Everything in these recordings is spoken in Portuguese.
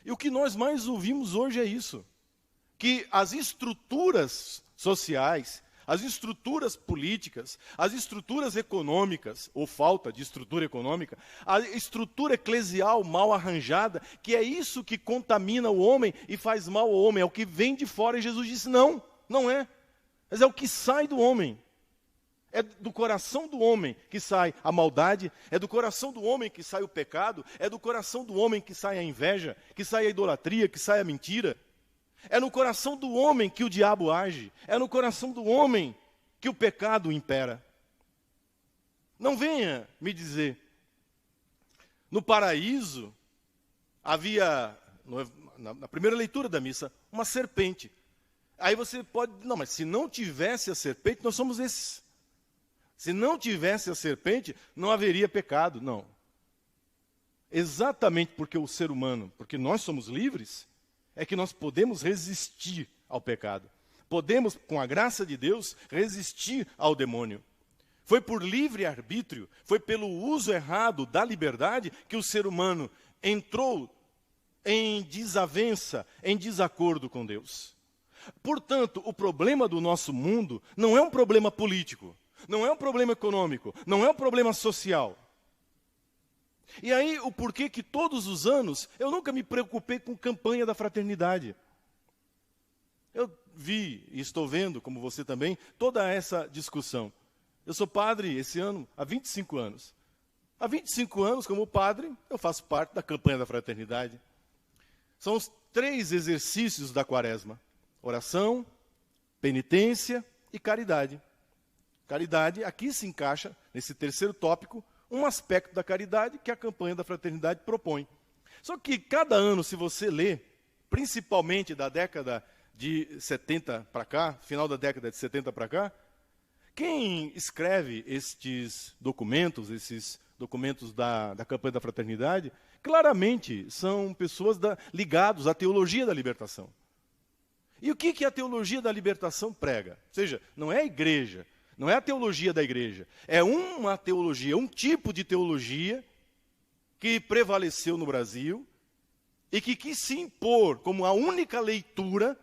E o que nós mais ouvimos hoje é isso, que as estruturas sociais, as estruturas políticas, as estruturas econômicas, ou falta de estrutura econômica, a estrutura eclesial mal arranjada, que é isso que contamina o homem e faz mal ao homem, é o que vem de fora. E Jesus disse, não, não é. Mas é o que sai do homem. É do coração do homem que sai a maldade, é do coração do homem que sai o pecado, é do coração do homem que sai a inveja, que sai a idolatria, que sai a mentira. É no coração do homem que o diabo age. É no coração do homem que o pecado impera. Não venha me dizer. No paraíso, havia, na primeira leitura da missa, uma serpente. Aí você pode, não, mas se não tivesse a serpente, nós somos esses. Se não tivesse a serpente, não haveria pecado. Não. Exatamente porque o ser humano, porque nós somos livres, é que nós podemos resistir ao pecado. Podemos, com a graça de Deus, resistir ao demônio. Foi por livre arbítrio, foi pelo uso errado da liberdade que o ser humano entrou em desavença, em desacordo com Deus. Portanto, o problema do nosso mundo não é um problema político, não é um problema econômico, não é um problema social. E aí, o porquê que todos os anos eu nunca me preocupei com campanha da fraternidade. Eu vi e estou vendo, como você também, toda essa discussão. Eu sou padre esse ano há 25 anos. Há 25 anos, como padre, eu faço parte da campanha da fraternidade. São os 3 exercícios da quaresma: oração, penitência e caridade. Caridade, aqui se encaixa, nesse terceiro tópico, um aspecto da caridade que a campanha da fraternidade propõe. Só que cada ano, se você ler, principalmente da década de 70 para cá, final da década de 70 para cá, quem escreve esses documentos da campanha da fraternidade, claramente são pessoas ligadas à teologia da libertação. E o que a teologia da libertação prega? Ou seja, não é a igreja, não é a teologia da igreja, é uma teologia, um tipo de teologia que prevaleceu no Brasil e que quis se impor como a única leitura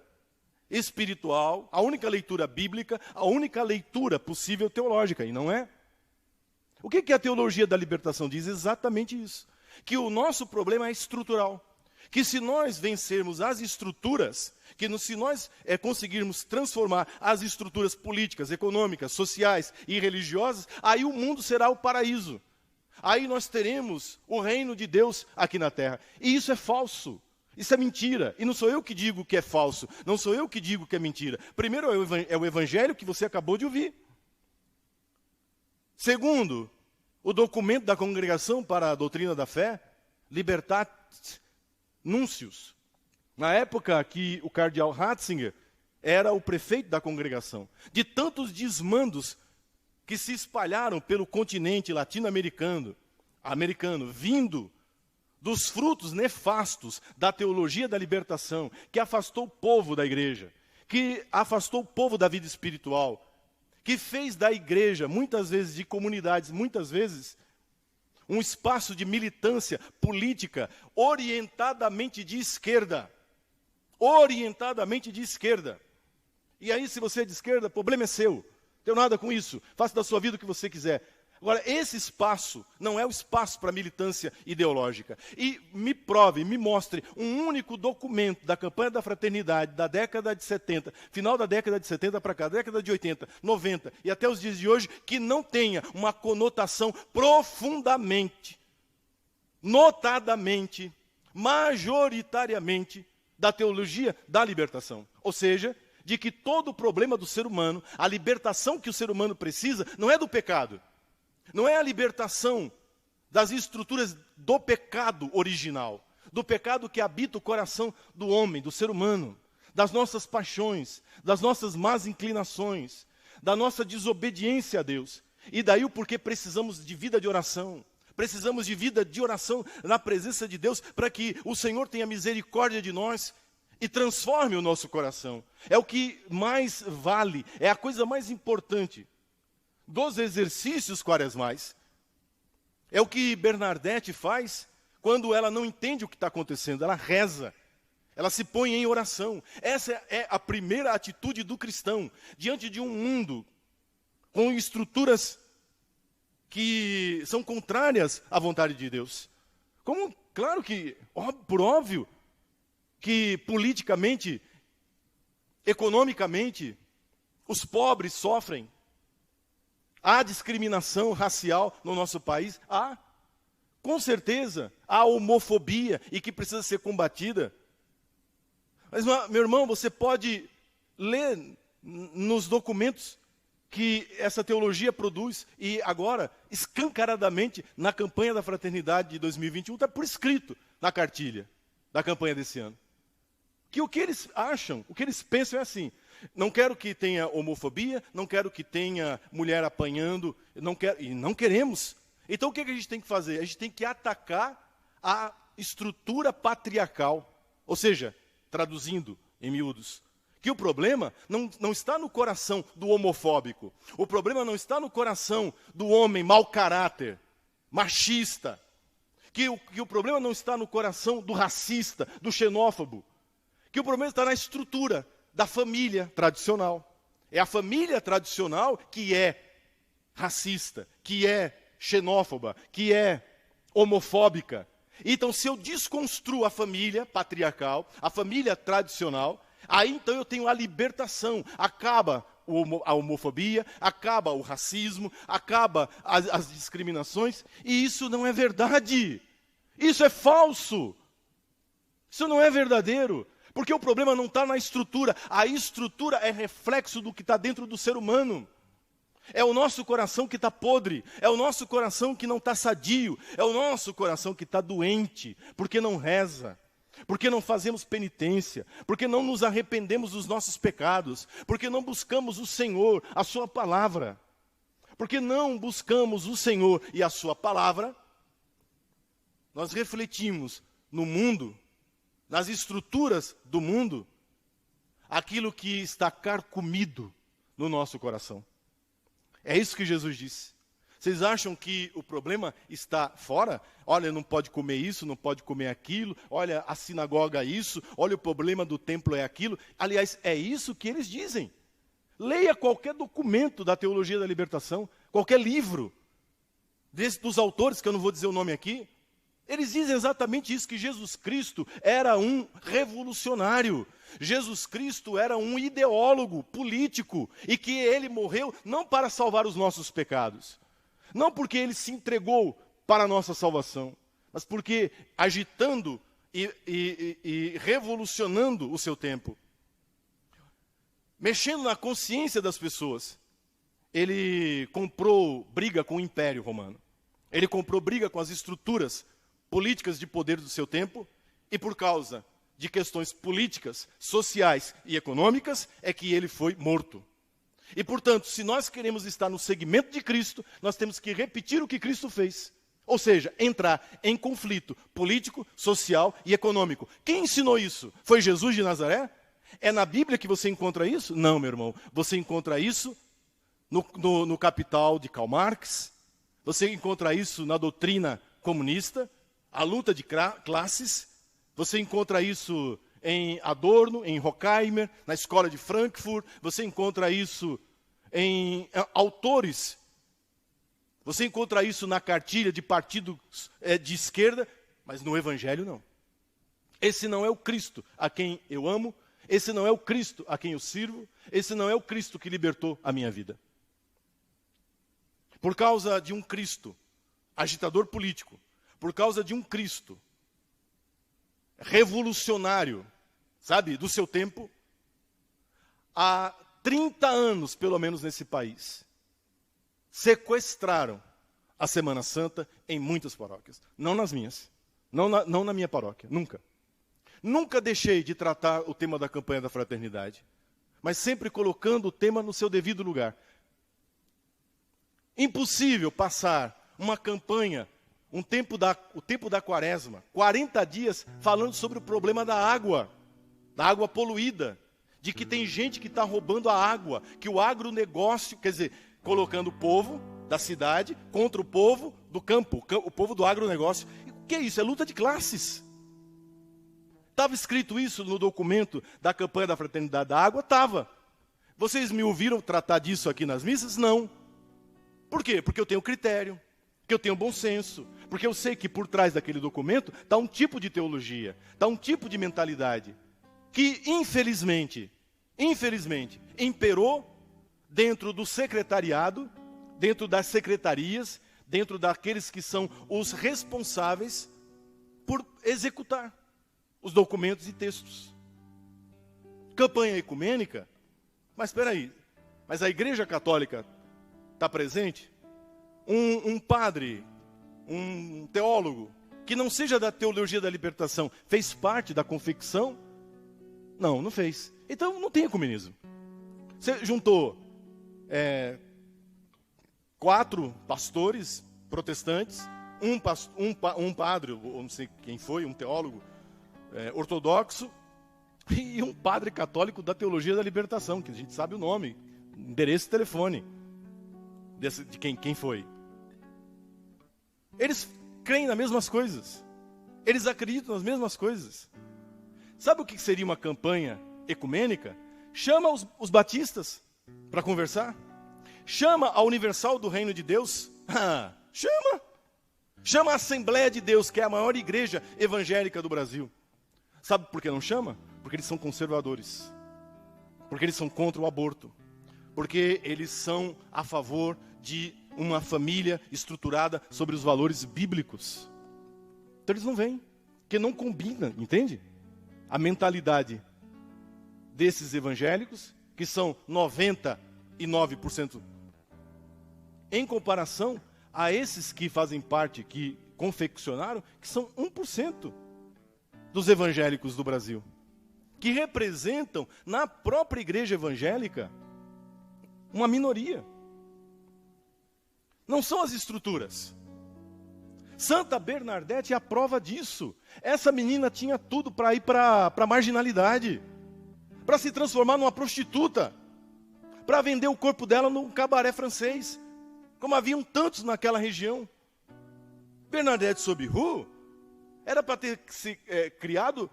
espiritual, a única leitura bíblica, a única leitura possível teológica, e não é. O que a teologia da libertação diz? Exatamente isso, que o nosso problema é estrutural, que se nós vencermos as estruturas, se nós conseguirmos transformar as estruturas políticas, econômicas, sociais e religiosas, aí o mundo será o paraíso. Aí nós teremos o reino de Deus aqui na terra. E isso é falso, isso é mentira. E não sou eu que digo que é falso, não sou eu que digo que é mentira. Primeiro é o evangelho que você acabou de ouvir. Segundo, o documento da Congregação para a Doutrina da Fé, Libertatis Nuncius. Na época que o cardeal Ratzinger era o prefeito da congregação, de tantos desmandos que se espalharam pelo continente latino-americano, vindo dos frutos nefastos da teologia da libertação, que afastou o povo da igreja, que afastou o povo da vida espiritual, que fez da igreja, muitas vezes de comunidades, muitas vezes, um espaço de militância política orientadamente de esquerda. Orientadamente de esquerda. E aí, se você é de esquerda, o problema é seu. Não tenho nada com isso. Faça da sua vida o que você quiser. Agora, esse espaço não é o espaço para militância ideológica. E me prove, me mostre um único documento da campanha da fraternidade da década de 70, final da década de 70 para cá, década de 80, 90 e até os dias de hoje, que não tenha uma conotação profundamente, notadamente, majoritariamente, da teologia da libertação. Ou seja, de que todo o problema do ser humano, a libertação que o ser humano precisa, não é do pecado. Não é a libertação das estruturas do pecado original, do pecado que habita o coração do homem, do ser humano, das nossas paixões, das nossas más inclinações, da nossa desobediência a Deus. E daí o porquê precisamos de vida de oração. Precisamos de vida de oração na presença de Deus para que o Senhor tenha misericórdia de nós e transforme o nosso coração. É o que mais vale, é a coisa mais importante dos exercícios quaresmais. É o que Bernadette faz quando ela não entende o que está acontecendo, ela reza. Ela se põe em oração. Essa é a primeira atitude do cristão, diante de um mundo com estruturas que são contrárias à vontade de Deus. Como, claro que, por óbvio, que politicamente, economicamente, os pobres sofrem. Há discriminação racial no nosso país? Há. Com certeza, há homofobia e que precisa ser combatida. Mas, meu irmão, você pode ler nos documentos que essa teologia produz, e agora, escancaradamente, na campanha da Fraternidade de 2021, está por escrito na cartilha da campanha desse ano. Que o que eles acham, o que eles pensam é assim: não quero que tenha homofobia, não quero que tenha mulher apanhando, e não queremos. Então o que a gente tem que fazer? A gente tem que atacar a estrutura patriarcal, ou seja, traduzindo em miúdos, que o problema não está no coração do homofóbico. O problema não está no coração do homem mau caráter, machista. Que o problema não está no coração do racista, do xenófobo. Que o problema está na estrutura da família tradicional. É a família tradicional que é racista, que é xenófoba, que é homofóbica. Então, se eu desconstruo a família patriarcal, a família tradicional, aí então eu tenho a libertação. Acaba a homofobia, acaba o racismo, acaba as discriminações, e isso não é verdade. Isso é falso. Isso não é verdadeiro. Porque o problema não está na estrutura. A estrutura é reflexo do que está dentro do ser humano. É o nosso coração que está podre, é o nosso coração que não está sadio, é o nosso coração que está doente, porque não reza, porque não fazemos penitência, porque não nos arrependemos dos nossos pecados, porque não buscamos o Senhor, a sua palavra. Porque não buscamos o Senhor e a sua palavra, nós refletimos no mundo, nas estruturas do mundo, aquilo que está carcomido no nosso coração. É isso que Jesus disse. Vocês acham que o problema está fora? Olha, não pode comer isso, não pode comer aquilo. Olha, a sinagoga é isso. Olha, o problema do templo é aquilo. Aliás, é isso que eles dizem. Leia qualquer documento da teologia da libertação, qualquer livro dos autores, que eu não vou dizer o nome aqui. Eles dizem exatamente isso, que Jesus Cristo era um revolucionário. Jesus Cristo era um ideólogo político e que ele morreu não para salvar os nossos pecados, não porque ele se entregou para a nossa salvação, mas porque agitando e revolucionando o seu tempo, mexendo na consciência das pessoas, ele comprou briga com o Império Romano, ele comprou briga com as estruturas políticas de poder do seu tempo, e por causa de questões políticas, sociais e econômicas, é que ele foi morto. E, portanto, se nós queremos estar no segmento de Cristo, nós temos que repetir o que Cristo fez. Ou seja, entrar em conflito político, social e econômico. Quem ensinou isso? Foi Jesus de Nazaré? É na Bíblia que você encontra isso? Não, meu irmão. Você encontra isso no Capital de Karl Marx. Você encontra isso na doutrina comunista, a luta de classes. Você encontra isso em Adorno, em Horkheimer, na escola de Frankfurt. Você encontra isso em autores. Você encontra isso na cartilha de partidos de esquerda, mas no Evangelho não. Esse não é o Cristo a quem eu amo, esse não é o Cristo a quem eu sirvo, esse não é o Cristo que libertou a minha vida. Por causa de um Cristo agitador político, por causa de um Cristo revolucionário, sabe, do seu tempo, há 30 anos, pelo menos nesse país, sequestraram a Semana Santa em muitas paróquias. Não nas minhas, não na minha paróquia, nunca. Nunca deixei de tratar o tema da campanha da fraternidade, mas sempre colocando o tema no seu devido lugar. Impossível passar uma campanha, o tempo da quaresma, 40 dias falando sobre o problema da água poluída, de que tem gente que está roubando a água, que o agronegócio, quer dizer, colocando o povo da cidade contra o povo do campo, o povo do agronegócio. Que é isso? É luta de classes. Estava escrito isso no documento da campanha da Fraternidade da Água? Estava. Vocês me ouviram tratar disso aqui nas missas? Não. Por quê? Porque eu tenho critério, porque eu tenho bom senso, porque eu sei que por trás daquele documento está um tipo de teologia, está um tipo de mentalidade, que infelizmente, imperou dentro do secretariado, dentro das secretarias, dentro daqueles que são os responsáveis por executar os documentos e textos. Campanha ecumênica, mas espera aí, mas a Igreja Católica está presente? Um padre, um teólogo, que não seja da teologia da libertação, fez parte da confecção? Não, não fez. Então não tem ecumenismo. Você juntou 4 pastores protestantes, um padre, ou não sei quem foi, um teólogo ortodoxo, e um padre católico da teologia da libertação, que a gente sabe o nome, endereço e telefone de quem foi. Eles creem nas mesmas coisas. Eles acreditam nas mesmas coisas. Sabe o que seria uma campanha ecumênica? Chama os batistas para conversar. Chama a Universal do Reino de Deus. Chama. Chama a Assembleia de Deus, que é a maior igreja evangélica do Brasil. Sabe por que não chama? Porque eles são conservadores. Porque eles são contra o aborto. Porque eles são a favor de uma família estruturada sobre os valores bíblicos. Então eles não vêm, porque não combina, entende? A mentalidade desses evangélicos, que são 99%, em comparação a esses que fazem parte, que confeccionaram, que são 1% dos evangélicos do Brasil, que representam na própria igreja evangélica uma minoria. Não são as estruturas. Santa Bernadette é a prova disso. Essa menina tinha tudo para ir para a marginalidade, para se transformar numa prostituta, para vender o corpo dela num cabaré francês, como haviam tantos naquela região. Bernadette Sobiru era para ter se criado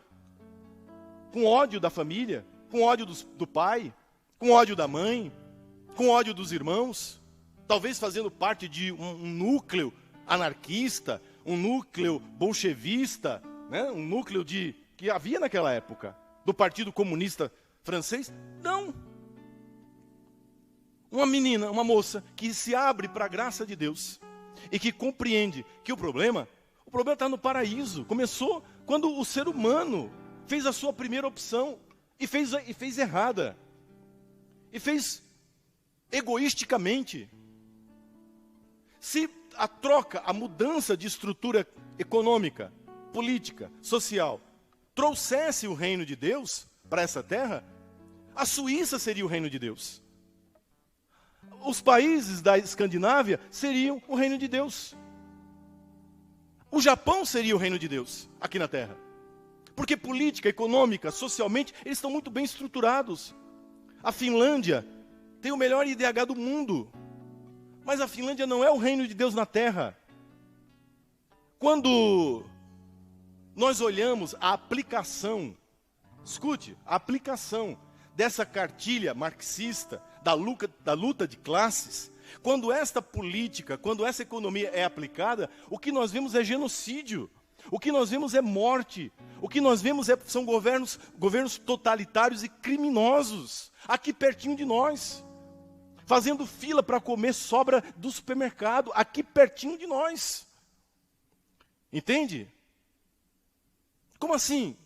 com ódio da família, com ódio do pai, com ódio da mãe, com ódio dos irmãos, talvez fazendo parte de um núcleo anarquista, um núcleo bolchevista, né? Um núcleo que havia naquela época, do Partido Comunista Francês. Não. Uma menina, uma moça que se abre para a graça de Deus e que compreende que o problema está no paraíso. Começou quando o ser humano fez a sua primeira opção e fez errada. E fez egoisticamente. Se a troca, a mudança de estrutura econômica, política, social, trouxesse o reino de Deus para essa terra, a Suíça seria o reino de Deus. Os países da Escandinávia seriam o reino de Deus. O Japão seria o reino de Deus aqui na terra. Porque política, econômica, socialmente, eles estão muito bem estruturados. A Finlândia tem o melhor IDH do mundo. Mas a Finlândia não é o reino de Deus na terra. Quando nós olhamos a aplicação, escute, a aplicação dessa cartilha marxista da luta de classes, quando esta política, quando essa economia é aplicada, o que nós vemos é genocídio, o que nós vemos é morte, o que nós vemos são governos totalitários e criminosos, aqui pertinho de nós, fazendo fila para comer sobra do supermercado, aqui pertinho de nós. Entende? Como assim?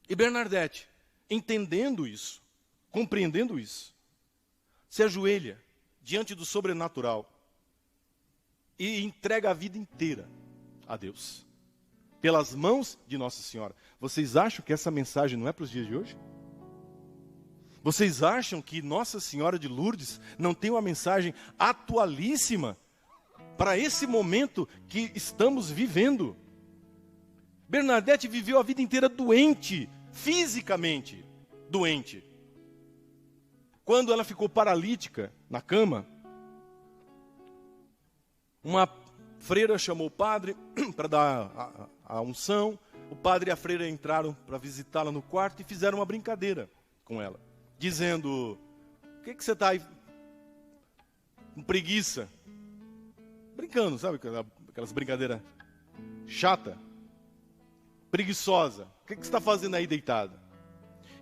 E Bernadette, entendendo isso, compreendendo isso, se ajoelha diante do sobrenatural e entrega a vida inteira a Deus, pelas mãos de Nossa Senhora. Vocês acham que essa mensagem não é para os dias de hoje? Vocês acham que Nossa Senhora de Lourdes não tem uma mensagem atualíssima para esse momento que estamos vivendo? Bernadette viveu a vida inteira doente, fisicamente doente. Quando ela ficou paralítica na cama, uma freira chamou o padre para dar a unção. O padre e a freira entraram para visitá-la no quarto e fizeram uma brincadeira com ela, dizendo: "O que você está aí com preguiça?" Brincando, sabe? Aquelas brincadeiras chata, preguiçosa. "O que você está fazendo aí deitada?"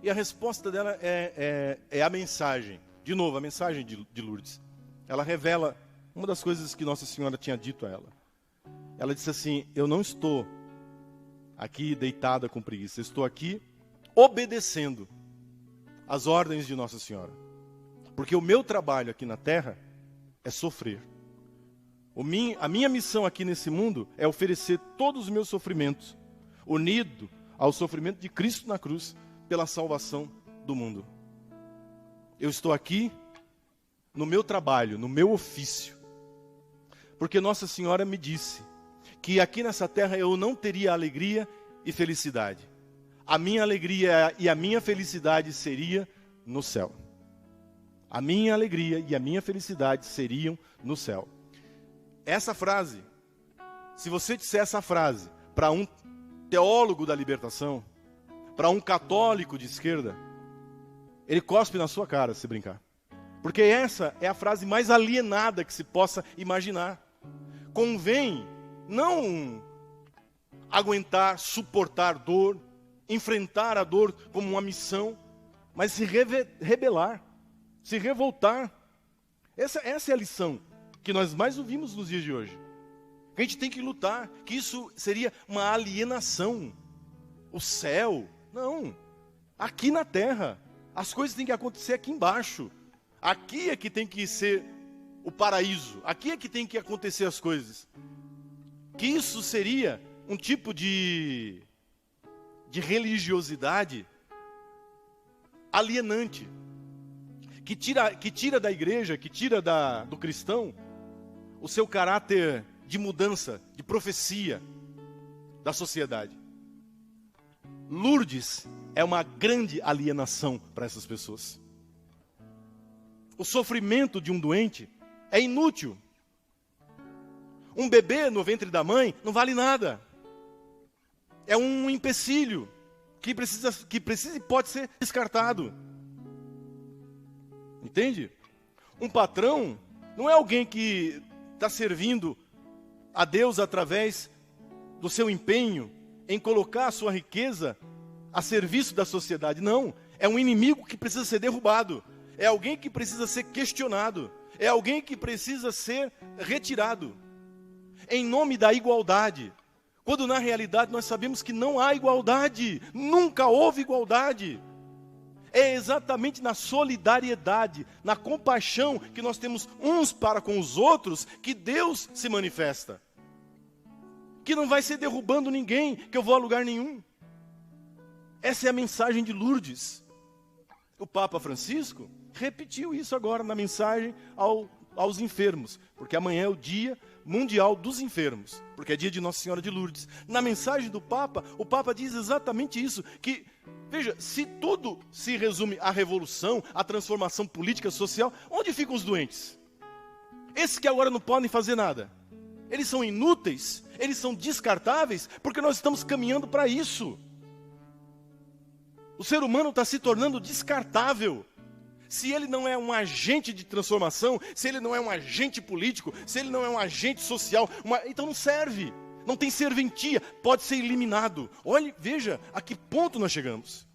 E a resposta dela é a mensagem. De novo, a mensagem de Lourdes. Ela revela uma das coisas que Nossa Senhora tinha dito a ela. Ela disse assim: "Eu não estou aqui deitada com preguiça. Eu estou aqui obedecendo as ordens de Nossa Senhora. Porque o meu trabalho aqui na terra é sofrer. A minha missão aqui nesse mundo é oferecer todos os meus sofrimentos, unido ao sofrimento de Cristo na cruz, pela salvação do mundo. Eu estou aqui no meu trabalho, no meu ofício. Porque Nossa Senhora me disse que aqui nessa terra eu não teria alegria e felicidade. A minha alegria e a minha felicidade seria no céu. A minha alegria e a minha felicidade seriam no céu." Essa frase, se você disser essa frase para um teólogo da libertação, para um católico de esquerda, ele cospe na sua cara se brincar. Porque essa é a frase mais alienada que se possa imaginar. Convém não aguentar, suportar dor, enfrentar a dor como uma missão, mas se rebelar, se revoltar. Essa é a lição que nós mais ouvimos nos dias de hoje. Que a gente tem que lutar, que isso seria uma alienação. O céu, não. Aqui na terra, as coisas têm que acontecer aqui embaixo. Aqui é que tem que ser o paraíso. Aqui é que tem que acontecer as coisas. Que isso seria um tipo de religiosidade alienante, que tira da igreja, que tira do cristão o seu caráter de mudança, de profecia da sociedade. Lourdes é uma grande alienação para essas pessoas. O sofrimento de um doente é inútil. Um bebê no ventre da mãe não vale nada. É um empecilho que precisa e pode ser descartado. Entende? Um patrão não é alguém que está servindo a Deus através do seu empenho em colocar a sua riqueza a serviço da sociedade. Não, é um inimigo que precisa ser derrubado. É alguém que precisa ser questionado. É alguém que precisa ser retirado. Em nome da igualdade. Quando na realidade nós sabemos que não há igualdade. Nunca houve igualdade. É exatamente na solidariedade, na compaixão que nós temos uns para com os outros que Deus se manifesta. Que não vai ser derrubando ninguém, que eu vou a lugar nenhum. Essa é a mensagem de Lourdes. O Papa Francisco repetiu isso agora na mensagem aos enfermos, porque amanhã é o Dia Mundial dos Enfermos, porque é dia de Nossa Senhora de Lourdes. Na mensagem do Papa, o Papa diz exatamente isso, que, veja, se tudo se resume à revolução, à transformação política, social, onde ficam os doentes? Esses que agora não podem fazer nada. Eles são inúteis, eles são descartáveis, porque nós estamos caminhando para isso. O ser humano está se tornando descartável. Se ele não é um agente de transformação, se ele não é um agente político, se ele não é um agente social, então não serve, não tem serventia, pode ser eliminado. Olhe, veja a que ponto nós chegamos.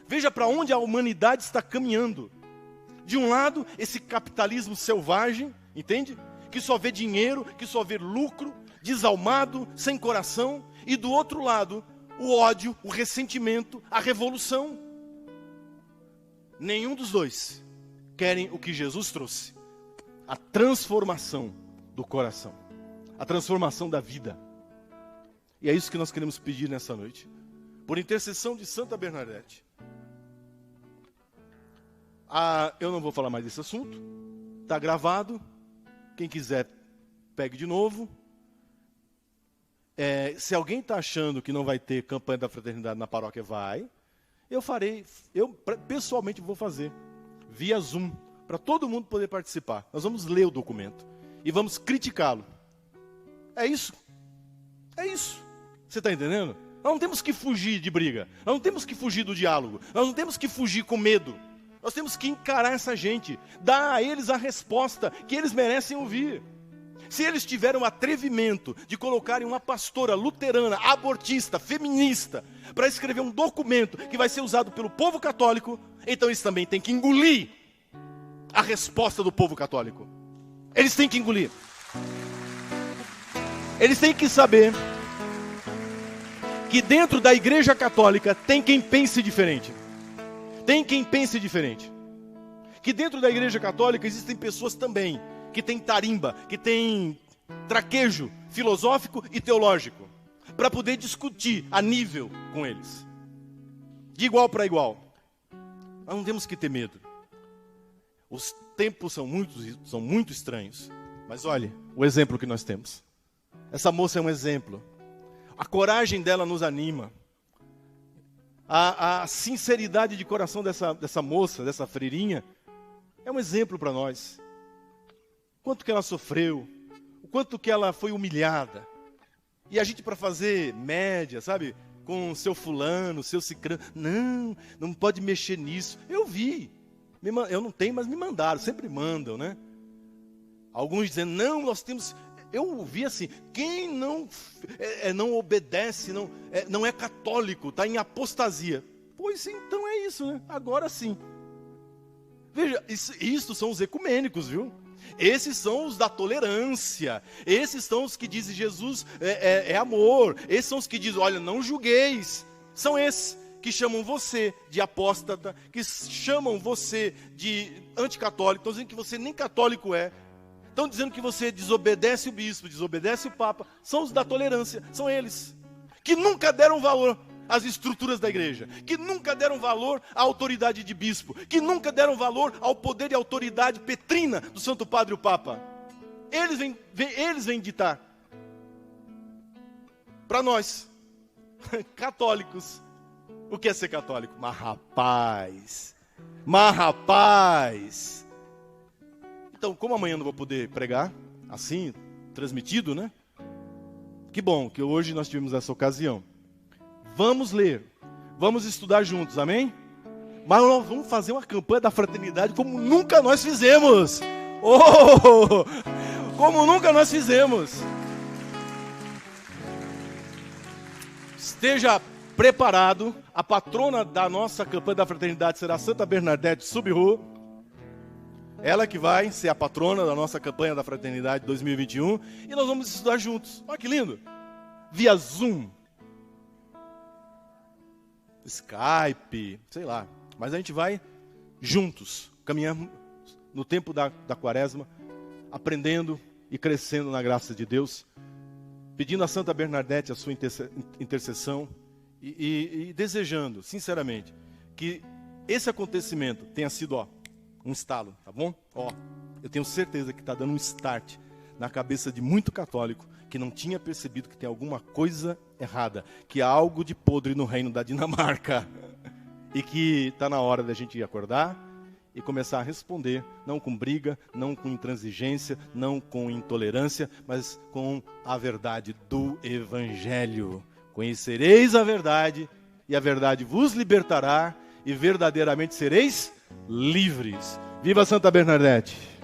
Veja para onde a humanidade está caminhando. De um lado, esse capitalismo selvagem, entende? Que só vê dinheiro, que só vê lucro, desalmado, sem coração. E do outro lado, o ódio, o ressentimento, a revolução. Nenhum dos dois querem o que Jesus trouxe. A transformação do coração. A transformação da vida. E é isso que nós queremos pedir nessa noite. Por intercessão de Santa Bernadette. Eu não vou falar mais desse assunto. Está gravado. Quem quiser, pegue de novo. Se alguém está achando que não vai ter campanha da fraternidade na paróquia, vai. Eu pessoalmente vou fazer, via Zoom, para todo mundo poder participar. Nós vamos ler o documento e vamos criticá-lo. É isso. É isso. Você está entendendo? Nós não temos que fugir de briga. Nós não temos que fugir do diálogo. Nós não temos que fugir com medo. Nós temos que encarar essa gente. Dar a eles a resposta que eles merecem ouvir. Se eles tiverem o atrevimento de colocarem uma pastora luterana, abortista, feminista, para escrever um documento que vai ser usado pelo povo católico, então eles também têm que engolir a resposta do povo católico. Eles têm que engolir. Eles têm que saber que dentro da Igreja Católica tem quem pense diferente. Tem quem pense diferente. Que dentro da Igreja Católica existem pessoas também que têm tarimba, que têm traquejo filosófico e teológico, para poder discutir a nível com eles. De igual para igual. Nós não temos que ter medo. Os tempos são muito estranhos. Mas olhe, o exemplo que nós temos. Essa moça é um exemplo. A coragem dela nos anima. A sinceridade de coração dessa moça, dessa freirinha, é um exemplo para nós. O quanto que ela sofreu, o quanto que ela foi humilhada. E a gente, para fazer média, sabe, com o seu fulano, o seu cicrano, não pode mexer nisso. Eu vi, eu não tenho, mas me mandaram, sempre mandam, né? Alguns dizendo, não, nós temos... Eu ouvi assim, quem não obedece, não é católico, está em apostasia. Pois então é isso, né? Agora sim. Veja, isso são os ecumênicos, viu? Esses são os da tolerância. Esses são os que dizem Jesus é amor. Esses são os que dizem, olha, não julgueis. São esses que chamam você de apóstata, que chamam você de anticatólico, estão dizendo que você nem católico é. Estão dizendo que você desobedece o bispo, desobedece o papa. São os da tolerância, são eles. Que nunca deram valor às estruturas da igreja. Que nunca deram valor à autoridade de bispo. Que nunca deram valor ao poder e autoridade petrina do Santo Padre o Papa. Eles vêm ditar. Para nós, católicos, o que é ser católico? Mas rapaz... Então, como amanhã não vou poder pregar, assim, transmitido, né? Que bom que hoje nós tivemos essa ocasião. Vamos ler, vamos estudar juntos, amém? Mas nós vamos fazer uma campanha da fraternidade como nunca nós fizemos. Oh! Como nunca nós fizemos. Esteja preparado, a patrona da nossa campanha da fraternidade será Santa Bernadette Subiru. Ela que vai ser a patrona da nossa campanha da Fraternidade 2021. E nós vamos estudar juntos. Olha que lindo. Via Zoom. Skype, sei lá. Mas a gente vai juntos, caminhando no tempo da quaresma, aprendendo e crescendo na graça de Deus. Pedindo a Santa Bernadette a sua intercessão. E desejando, sinceramente, que esse acontecimento tenha sido, um estalo, tá bom? Eu tenho certeza que está dando um start na cabeça de muito católico que não tinha percebido que tem alguma coisa errada, que há algo de podre no reino da Dinamarca e que está na hora da gente acordar e começar a responder, não com briga, não com intransigência, não com intolerância, mas com a verdade do Evangelho. Conhecereis a verdade e a verdade vos libertará e verdadeiramente sereis livres. Viva Santa Bernadette!